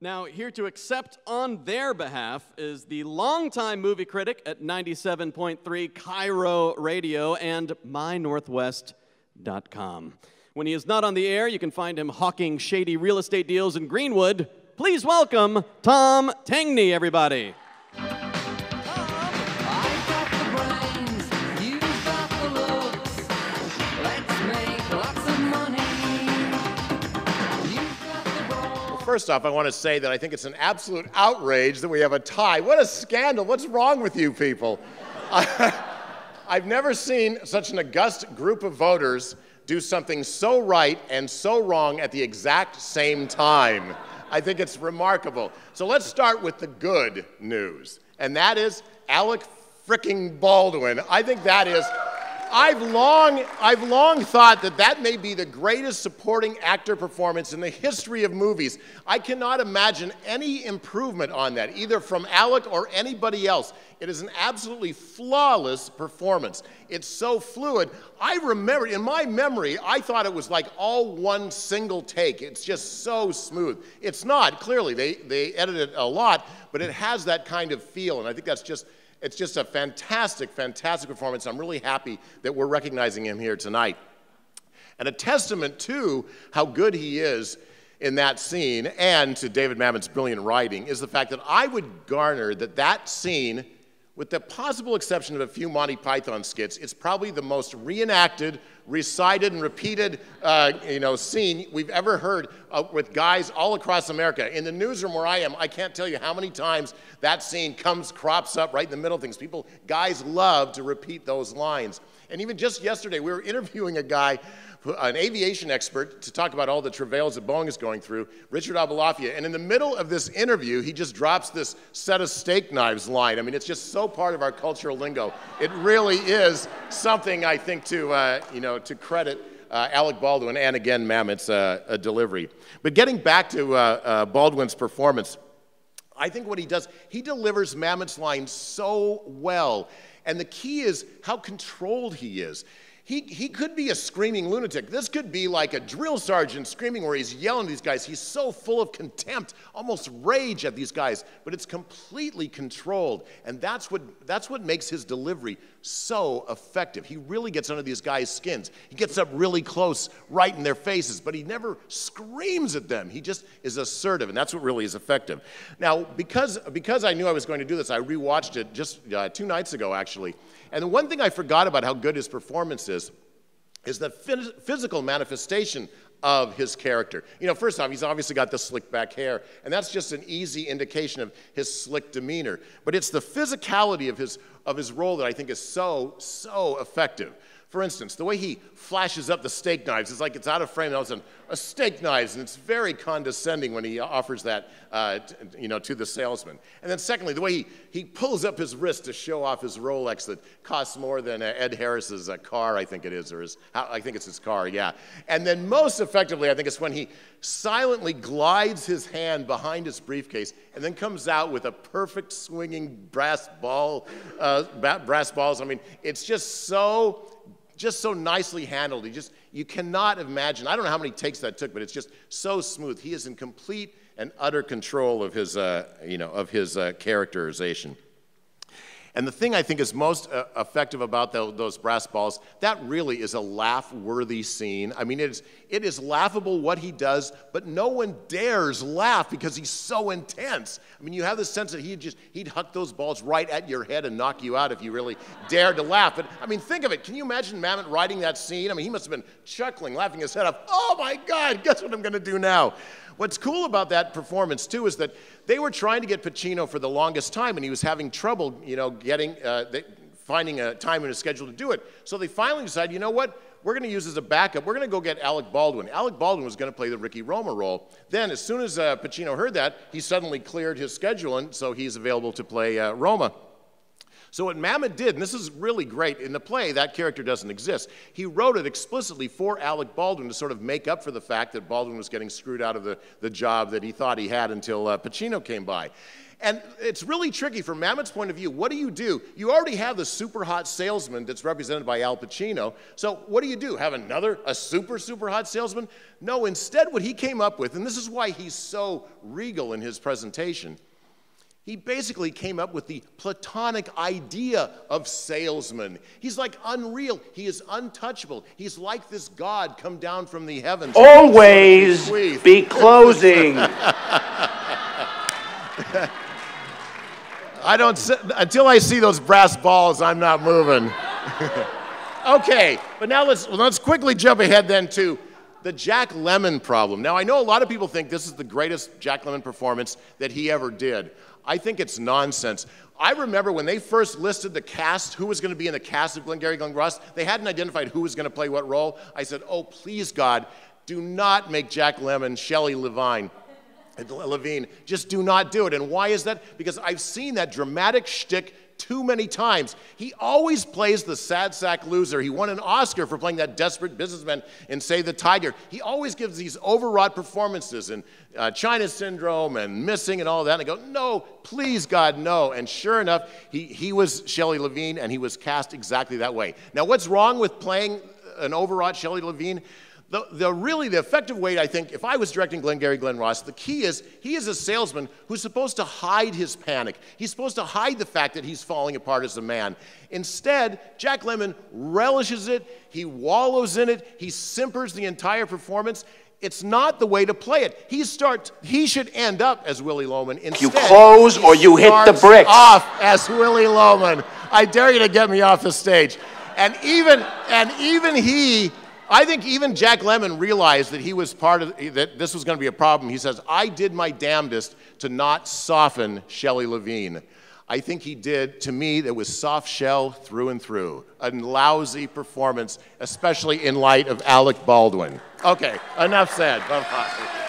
Now, here to accept on their behalf is the longtime movie critic at 97.3 KIRO Radio and MyNorthwest.com. When he is not on the air, you can find him hawking shady real estate deals in Greenwood. Please welcome Tom Tangney, everybody. First off, I want to say that I think it's an absolute outrage that we have a tie. What a scandal. What's wrong with you people? I've never seen such an august group of voters do something so right and so wrong at the exact same time. I think it's remarkable. So let's start with the good news, and that is Alec fricking Baldwin. I think that is... I've long thought that that may be the greatest supporting actor performance in the history of movies. I cannot imagine any improvement on that, either from Alec or anybody else. It is an absolutely flawless performance. It's so fluid. I remember, in my memory, I thought it was like all one single take. It's just so smooth. It's not, clearly. They edited it a lot, but it has that kind of feel, and I think that's just... It's just a fantastic, fantastic performance. I'm really happy that we're recognizing him here tonight. And a testament to how good he is in that scene and to David Mamet's brilliant writing is the fact that I would garner that that scene, with the possible exception of a few Monty Python skits, it's probably the most reenacted, recited, and repeated scene we've ever heard with guys all across America. In the newsroom where I am, I can't tell you how many times that scene crops up right in the middle of things. Guys love to repeat those lines. And even just yesterday, we were interviewing a guy, an aviation expert, to talk about all the travails that Boeing is going through, Richard Abalafia. And in the middle of this interview, he just drops this set of steak knives line. I mean, it's just so part of our cultural lingo. It really is something, I think, to credit Alec Baldwin and, again, Mamet's delivery. But getting back to Baldwin's performance, I think what he does, he delivers Mamet's line so well. And the key is how controlled he is. He could be a screaming lunatic. This could be like a drill sergeant screaming where he's yelling at these guys. He's so full of contempt, almost rage at these guys, but it's completely controlled. And that's what makes his delivery so effective. He really gets under these guys' skins. He gets up really close, right in their faces, but he never screams at them. He just is assertive, and that's what really is effective. Now, because I knew I was going to do this, I rewatched it just 2 nights ago, actually. And the one thing I forgot about how good his performance is the physical manifestation of his character. You know, first off, he's obviously got the slick back hair, and that's just an easy indication of his slick demeanor. But it's the physicality of his role that I think is so effective. For instance, the way he flashes up the steak knives, it's like it's out of frame, and all of a sudden, a steak knives, and it's very condescending when he offers that to the salesman. And then secondly, the way he pulls up his wrist to show off his Rolex that costs more than Ed Harris's car, I think it is, or I think it's his car, yeah. And then most effectively, I think it's when he silently glides his hand behind his briefcase and then comes out with a perfect swinging brass balls. I mean, it's just so nicely handled. You cannot imagine. I don't know how many takes that took, but it's just so smooth. He is in complete and utter control of his, characterization. And the thing I think is most effective about those brass balls, that really is a laugh-worthy scene. I mean, it is laughable what he does, but no one dares laugh because he's so intense. I mean, you have the sense that he'd huck those balls right at your head and knock you out if you really dared to laugh. But, I mean, think of it. Can you imagine Mamet writing that scene? I mean, he must have been chuckling, laughing his head off. Oh, my God, guess what I'm going to do now? What's cool about that performance, too, is that they were trying to get Pacino for the longest time, and he was having trouble, finding a time in his schedule to do it. So they finally decided, you know what? We're going to use as a backup. We're going to go get Alec Baldwin. Alec Baldwin was going to play the Ricky Roma role. Then, as soon as Pacino heard that, he suddenly cleared his schedule, and so he's available to play Roma. So what Mamet did, and this is really great, in the play, that character doesn't exist. He wrote it explicitly for Alec Baldwin to sort of make up for the fact that Baldwin was getting screwed out of the job that he thought he had until Pacino came by. And it's really tricky from Mamet's point of view. What do? You already have the super hot salesman that's represented by Al Pacino. So what do? Have a super hot salesman? No, instead what he came up with, and this is why he's so regal in his presentation, he basically came up with the platonic idea of salesman. He's like unreal. He is untouchable. He's like this god come down from the heavens. Always be closing. Until I see those brass balls, I'm not moving. Okay, but now let's quickly jump ahead then to the Jack Lemmon problem. Now, I know a lot of people think this is the greatest Jack Lemmon performance that he ever did. I think it's nonsense. I remember when they first listed the cast, who was going to be in the cast of Glengarry Glen Ross, they hadn't identified who was going to play what role. I said, oh, please, God, do not make Jack Lemmon Shelley Levine. Just do not do it. And why is that? Because I've seen that dramatic shtick too many times. He always plays the sad sack loser. He won an Oscar for playing that desperate businessman in Save the Tiger. He always gives these overwrought performances in China Syndrome and Missing and all of that. And I go, no, please, God, no. And sure enough, he was Shelley Levine, and he was cast exactly that way. Now, what's wrong with playing an overwrought Shelley Levine? The effective way, I think, if I was directing Glengarry Glen Ross, the key is he is a salesman who's supposed to hide his panic. He's supposed to hide the fact that he's falling apart as a man. Instead, Jack Lemmon relishes it, he wallows in it, he simpers the entire performance. It's not the way to play it. He should end up as Willy Loman. Instead, you close or you hit the bricks. Off as Willy Loman. I dare you to get me off the stage. And I think even Jack Lemmon realized that he was that this was going to be a problem. He says, I did my damnedest to not soften Shelley Levine. I think he did. To me, that was soft shell through and through. A lousy performance, especially in light of Alec Baldwin. Okay, enough said. Bye-bye.